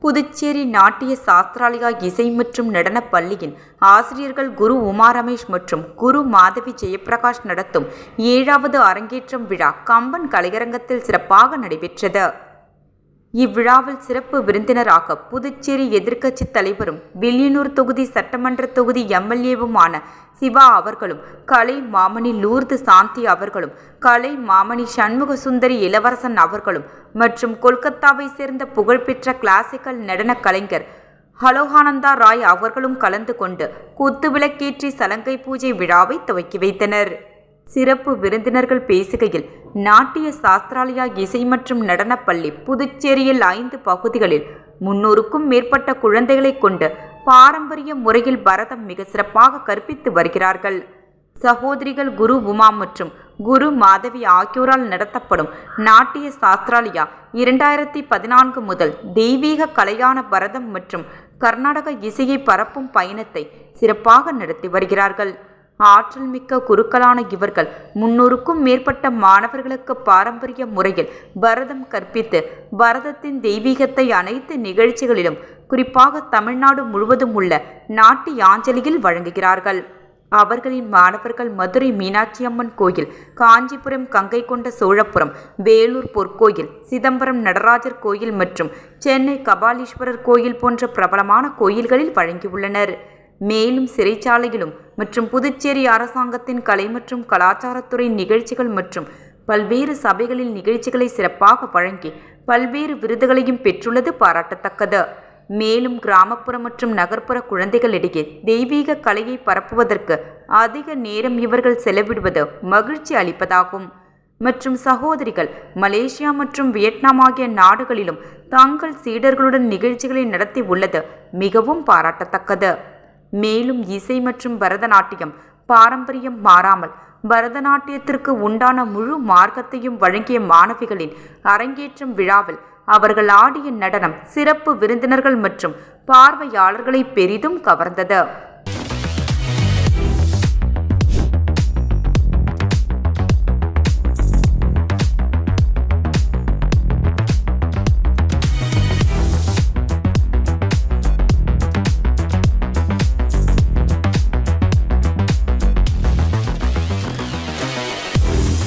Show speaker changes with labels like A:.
A: புதுச்சேரி நாட்டிய சாஸ்திராலயா இசை மற்றும் நடனப் பள்ளியின் ஆசிரியர்கள் குரு உமா ரமேஷ் மற்றும் குரு மாதவி ஜெயப்பிரகாஷ் நடத்தும் 7வது அரங்கேற்றம் விழா கம்பன் கலையரங்கத்தில் சிறப்பாக நடைபெற்றது. இவ்விழாவில் சிறப்பு விருந்தினராக புதுச்சேரி எதிர்க்கட்சித் தலைவரும் வில்லியனூர் தொகுதி சட்டமன்ற தொகுதி எம்எல்ஏவுமான சிவா அவர்களும், கலை மாமணி லூர்து சாந்தி அவர்களும், கலை மாமணி சண்முக சுந்தரி இளவரசன் அவர்களும் மற்றும் கொல்கத்தாவை சேர்ந்த புகழ்பெற்ற கிளாசிக்கல் நடன கலைஞர் ஹலோஹானந்தா ராய் அவர்களும் கலந்து கொண்டு குத்துவிளக்கேற்றி சலங்கை பூஜை விழாவை துவக்கி வைத்தனர். சிறப்பு விருந்தினர்கள் பேசுகையில், நாட்டிய சாஸ்திராலயா இசை மற்றும் நடனப் பள்ளி புதுச்சேரியில் 5 பகுதிகளில் 300க்கும் மேற்பட்ட குழந்தைகளை கொண்டு பாரம்பரிய முறையில் பரதம் மிக சிறப்பாக கற்பித்து வருகிறார்கள். சகோதரிகள் குரு உமா மற்றும் குரு மாதவி ஆகியோரால் நடத்தப்படும் நாட்டிய சாஸ்திராலயா 2014 முதல் தெய்வீக கலையான பரதம் மற்றும் கர்நாடக இசையை பரப்பும் பயணத்தை சிறப்பாக நடத்தி வருகிறார்கள். ஆற்றல் மிக்க குருக்களான இவர்கள் 300க்கும் மேற்பட்ட மாணவர்களுக்கு பாரம்பரிய முறையில் பரதம் கற்பித்து பரதத்தின் தெய்வீகத்தை அனைத்து நிகழ்ச்சிகளிலும், குறிப்பாக தமிழ்நாடு முழுவதும் உள்ள நாட்டியாஞ்சலியில் வழங்குகிறார்கள். அவர்களின் மாணவர்கள் மதுரை மீனாட்சி அம்மன் கோயில், காஞ்சிபுரம் கங்கை கொண்ட சோழபுரம், வேலூர் பொற்கோயில், சிதம்பரம் நடராஜர் கோயில் மற்றும் சென்னை கபாலீஸ்வரர் கோயில் போன்ற பிரபலமான கோயில்களில் வழங்கியுள்ளனர். மேலும் சிறைச்சாலையிலும் மற்றும் புதுச்சேரி அரசாங்கத்தின் கலை மற்றும் கலாச்சாரத்துறை நிகழ்ச்சிகள் மற்றும் பல்வேறு சபைகளில் நிகழ்ச்சிகளை சிறப்பாக வழங்கி பல்வேறு விருதுகளையும் பெற்றுள்ளது பாராட்டத்தக்கது. மேலும் கிராமப்புற மற்றும் நகர்ப்புற குழந்தைகளிடையே தெய்வீக கலையை பரப்புவதற்கு அதிக நேரம் இவர்கள் செலவிடுவது மகிழ்ச்சி அளிப்பதாகும். மற்றும் சகோதரிகள் மலேசியா மற்றும் வியட்நாம் ஆகிய நாடுகளிலும் தங்கள் சீடர்களுடன் நிகழ்ச்சிகளை நடத்தி உள்ளது மிகவும் பாராட்டத்தக்கது. மேலும் இசை மற்றும் பரதநாட்டியம் பாரம்பரியம் மாறாமல் பரதநாட்டியத்திற்கு உண்டான முழு மார்க்கத்தையும் வழங்கிய மாணவிகளின் அரங்கேற்றம் விழாவில் அவர்கள் ஆடிய நடனம் சிறப்பு விருந்தினர்கள் மற்றும் பார்வையாளர்களை பெரிதும் கவர்ந்தது.